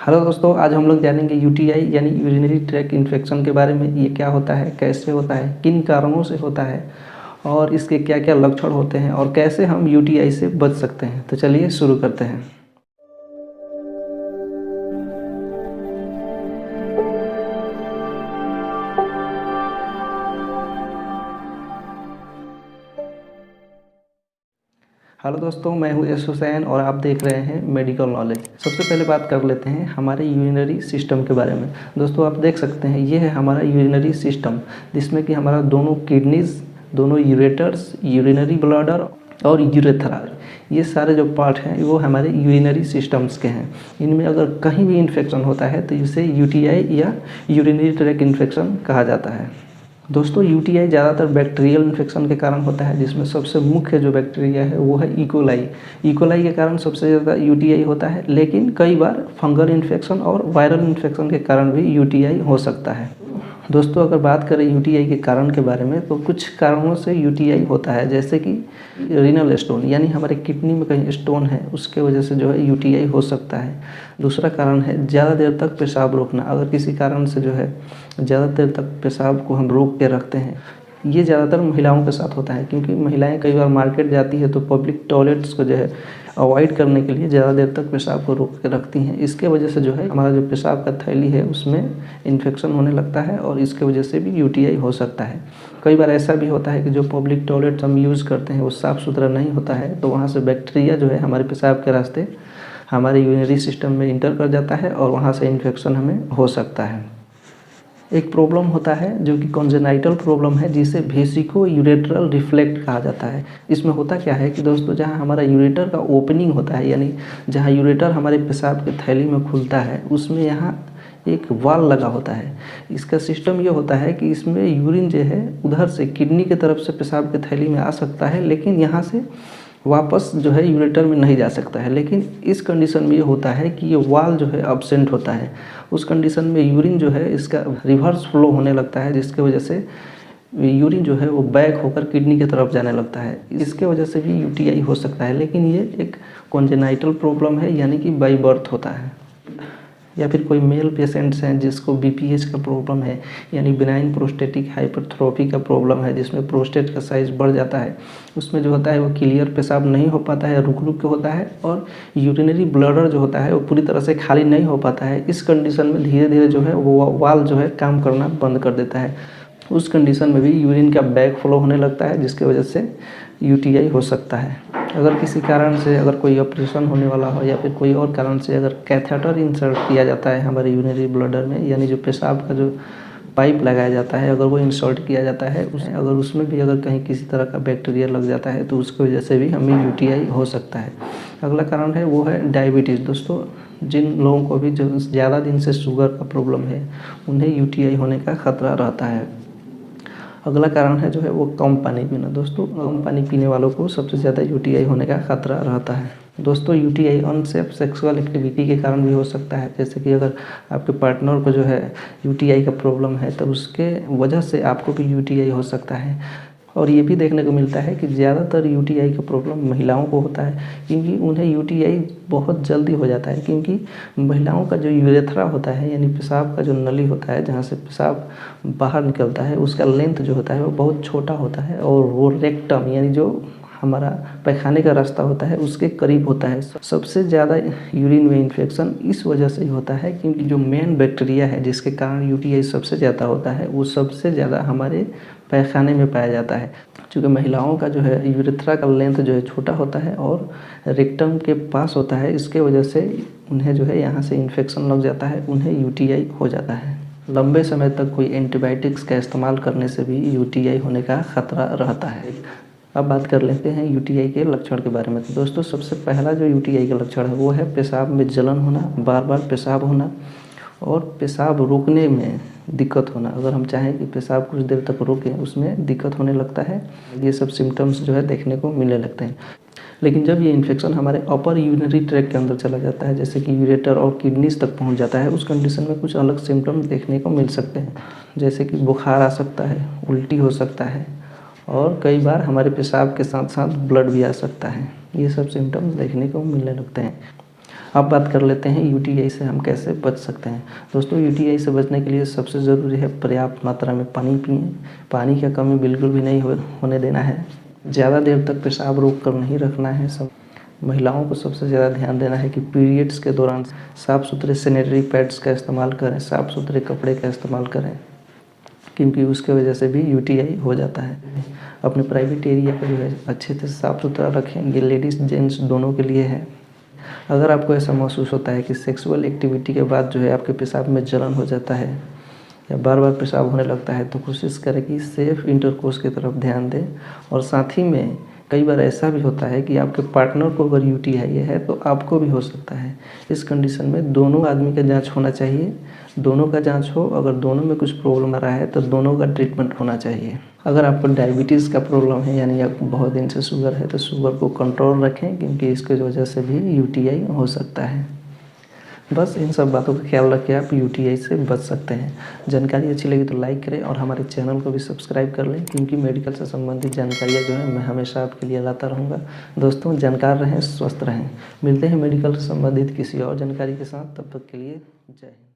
Hello दोस्तों, आज हम लोग जानेंगे यूटीआई यानी यूरिनरी ट्रैक्ट इन्फेक्शन के बारे में। ये क्या होता है, कैसे होता है, किन कारणों से होता है और इसके क्या क्या लक्षण होते हैं और कैसे हम यूटीआई से बच सकते हैं। तो चलिए शुरू करते हैं। हेलो दोस्तों, मैं हूँ एस हुसैन और आप देख रहे हैं मेडिकल नॉलेज। सबसे पहले बात कर लेते हैं हमारे यूरिनरी सिस्टम के बारे में। दोस्तों आप देख सकते हैं ये है हमारा यूरिनरी सिस्टम, जिसमें कि हमारा दोनों किडनीज, दोनों यूरेटर्स, यूरिनरी ब्लडर और यूरेथ्रा, ये सारे जो पार्ट हैं वो हमारे यूरिनरी सिस्टम्स के हैं। इनमें अगर कहीं भी इन्फेक्शन होता है तो इसे यूटीआई या यूरिनरी ट्रैक्ट इन्फेक्शन कहा जाता है। दोस्तों यूटीआई ज़्यादातर बैक्टीरियल इन्फेक्शन के कारण होता है, जिसमें सबसे मुख्य जो बैक्टीरिया है वो है इकोलाई। इकोलाई के कारण सबसे ज़्यादा यूटीआई होता है, लेकिन कई बार फंगल इन्फेक्शन और वायरल इन्फेक्शन के कारण भी यूटीआई हो सकता है। दोस्तों अगर बात करें यूटीआई के कारण के बारे में, तो कुछ कारणों से यूटीआई होता है, जैसे कि रीनल स्टोन यानी हमारे किडनी में कहीं स्टोन है, उसके वजह से जो है यूटीआई हो सकता है। दूसरा कारण है ज़्यादा देर तक पेशाब रोकना। अगर किसी कारण से जो है ज़्यादा देर तक पेशाब को हम रोक के रखते हैं, ये ज़्यादातर महिलाओं के साथ होता है, क्योंकि महिलाएं कई बार मार्केट जाती है तो पब्लिक टॉयलेट्स को जो है अवॉइड करने के लिए ज़्यादा देर तक पेशाब को रोक के रखती हैं। इसके वजह से जो है हमारा जो पेशाब का थैली है उसमें इन्फेक्शन होने लगता है और इसके वजह से भी यूटीआई हो सकता है। कई बार ऐसा भी होता है कि जो पब्लिक टॉयलेट्स हम यूज़ करते हैं वो साफ़ सुथरा नहीं होता है, तो वहाँ से बैक्टीरिया जो है हमारे पेशाब के रास्ते हमारे यूरिनरी सिस्टम में इंटर कर जाता है और वहाँ से इन्फेक्शन हमें हो सकता है। एक प्रॉब्लम होता है जो कि कॉन्जेनाइटल प्रॉब्लम है, जिसे वेसिको यूरेट्रल रिफ्लेक्ट कहा जाता है। इसमें होता क्या है कि दोस्तों, जहाँ हमारा यूरेटर का ओपनिंग होता है, यानी जहाँ यूरेटर हमारे पेशाब के थैली में खुलता है, उसमें यहाँ एक वाल लगा होता है। इसका सिस्टम ये होता है कि इसमें यूरिन जो है उधर से किडनी की तरफ से पेशाब के थैली में आ सकता है, लेकिन यहाँ से वापस जो है यूरेटर में नहीं जा सकता है। लेकिन इस कंडीशन में ये होता है कि ये वाल जो है अब्सेंट होता है। उस कंडीशन में यूरिन जो है इसका रिवर्स फ्लो होने लगता है, जिसके वजह से यूरिन जो है वो बैक होकर किडनी की तरफ जाने लगता है। इसके वजह से भी यूटीआई हो सकता है, लेकिन ये एक कॉन्जेनाइटल प्रॉब्लम है, यानी कि बाई बर्थ होता है। या फिर कोई मेल पेशेंट्स हैं जिसको बीपीएच का प्रॉब्लम है, यानी बिनाइन प्रोस्टेटिक हाइपरथ्रोफी का प्रॉब्लम है, जिसमें प्रोस्टेट का साइज़ बढ़ जाता है। उसमें जो होता है वो क्लियर पेशाब नहीं हो पाता है, रुक रुक के होता है, और यूरिनरी ब्लडर जो होता है वो पूरी तरह से खाली नहीं हो पाता है। इस कंडीशन में धीरे धीरे जो है वो वाल जो है काम करना बंद कर देता है। उस कंडीशन में भी यूरिन का बैक फ्लो होने लगता है, जिसकी वजह से यूटीआई हो सकता है। अगर किसी कारण से अगर कोई ऑपरेशन होने वाला हो या फिर कोई और कारण से अगर कैथेटर इंसर्ट किया जाता है हमारे यूरिनरी ब्लडर में, यानी जो पेशाब का जो पाइप लगाया जाता है, अगर वो इंसर्ट किया जाता है, अगर उसमें भी अगर कहीं किसी तरह का बैक्टीरिया लग जाता है तो उसकी वजह से भी हमें यूटीआई हो सकता है। अगला कारण है वो है डायबिटीज़। दोस्तों जिन लोगों को भी जो ज़्यादा दिन से शुगर का प्रॉब्लम है, उन्हें यूटीआई होने का खतरा रहता है। अगला कारण है जो है वो कम पानी पीना। दोस्तों कम पानी पीने वालों को सबसे ज़्यादा यूटीआई होने का खतरा रहता है। दोस्तों यूटीआई अनसेफ सेक्सुअल एक्टिविटी के कारण भी हो सकता है, जैसे कि अगर आपके पार्टनर को जो है यूटीआई का प्रॉब्लम है तो उसके वजह से आपको भी यूटीआई हो सकता है। और ये भी देखने को मिलता है कि ज़्यादातर यूटीआई का प्रॉब्लम महिलाओं को होता है, क्योंकि उन्हें यूटीआई बहुत जल्दी हो जाता है। क्योंकि महिलाओं का जो यूरेथ्रा होता है, यानी पेशाब का जो नली होता है जहाँ से पेशाब बाहर निकलता है, उसका लेंथ जो होता है वो बहुत छोटा होता है, और वो रेक्टम यानी जो हमारा पैखाने का रास्ता होता है उसके करीब होता है। सबसे ज़्यादा यूरिन में इन्फेक्शन इस वजह से ही होता है, क्योंकि जो मेन बैक्टीरिया है जिसके कारण यूटीआई सबसे ज़्यादा होता है, वो सबसे ज़्यादा हमारे पैखाने में पाया जाता है। क्योंकि महिलाओं का जो है यूरेथ्रा का लेंथ जो है छोटा होता है और रेक्टम के पास होता है, इसके वजह से उन्हें जो है यहाँ से इन्फेक्शन लग जाता है, उन्हें यूटीआई हो जाता है। लंबे समय तक कोई एंटीबायोटिक्स का इस्तेमाल करने से भी यूटीआई होने का खतरा रहता है। अब बात कर लेते हैं यूटीआई के लक्षण के बारे में। तो दोस्तों सबसे पहला जो यूटीआई का लक्षण है वो है पेशाब में जलन होना, बार बार पेशाब होना और पेशाब रोकने में दिक्कत होना। अगर हम चाहें कि पेशाब कुछ देर तक रोकें, उसमें दिक्कत होने लगता है। ये सब सिम्टम्स जो है देखने को मिलने लगते हैं। लेकिन जब ये इन्फेक्शन हमारे अपर यूरिनरी ट्रैक्ट के अंदर चला जाता है, जैसे कि यूरेटर और किडनीज तक पहुंच जाता है, उस कंडीशन में कुछ अलग सिम्टम्स देखने को मिल सकते हैं, जैसे कि बुखार आ सकता है, उल्टी हो सकता है, और कई बार हमारे पेशाब के साथ साथ ब्लड भी आ सकता है। ये सब सिम्टम्स देखने को मिलने लगते हैं। अब बात कर लेते हैं यूटीआई से हम कैसे बच सकते हैं। दोस्तों यूटीआई से बचने के लिए सबसे ज़रूरी है पर्याप्त मात्रा में पानी पिएं। पानी की कमी बिल्कुल भी नहीं होने देना है। ज़्यादा देर तक पेशाब रोक कर नहीं रखना है। सब महिलाओं को सबसे ज़्यादा ध्यान देना है कि पीरियड्स के दौरान साफ़ सुथरे सैनिटरी पैड्स का इस्तेमाल करें, साफ़ सुथरे कपड़े का इस्तेमाल करें, क्योंकि उसके वजह से भी यूटीआई हो जाता है। अपने प्राइवेट एरिया को जो है अच्छे से साफ़ सुथरा रखें। ये लेडीज़ जेंट्स दोनों के लिए है। अगर आपको ऐसा महसूस होता है कि सेक्सुअल एक्टिविटी के बाद जो है आपके पेशाब में जलन हो जाता है या बार बार पेशाब होने लगता है, तो कोशिश करें कि सेफ़ इंटरकोर्स की तरफ ध्यान दें। और साथ ही में कई बार ऐसा भी होता है कि आपके पार्टनर को अगर यूटीआई है तो आपको भी हो सकता है। इस कंडीशन में दोनों आदमी का जांच होना चाहिए। दोनों का जांच हो, अगर दोनों में कुछ प्रॉब्लम आ रहा है तो दोनों का ट्रीटमेंट होना चाहिए। अगर आपको डायबिटीज़ का प्रॉब्लम है, यानी आपको बहुत दिन से शुगर है, तो शुगर को कंट्रोल रखें, क्योंकि इसकी वजह से भी यूटीआई हो सकता है। बस इन सब बातों का ख्याल रखें, आप यूटीआई से बच सकते हैं। जानकारी अच्छी लगी तो लाइक करें और हमारे चैनल को भी सब्सक्राइब कर लें, क्योंकि मेडिकल से संबंधित जानकारियाँ जो है मैं हमेशा आपके लिए लाता रहूँगा। दोस्तों जानकार रहें, स्वस्थ रहें। मिलते हैं मेडिकल से संबंधित किसी और जानकारी के साथ। तब तक के लिए जय हिंद।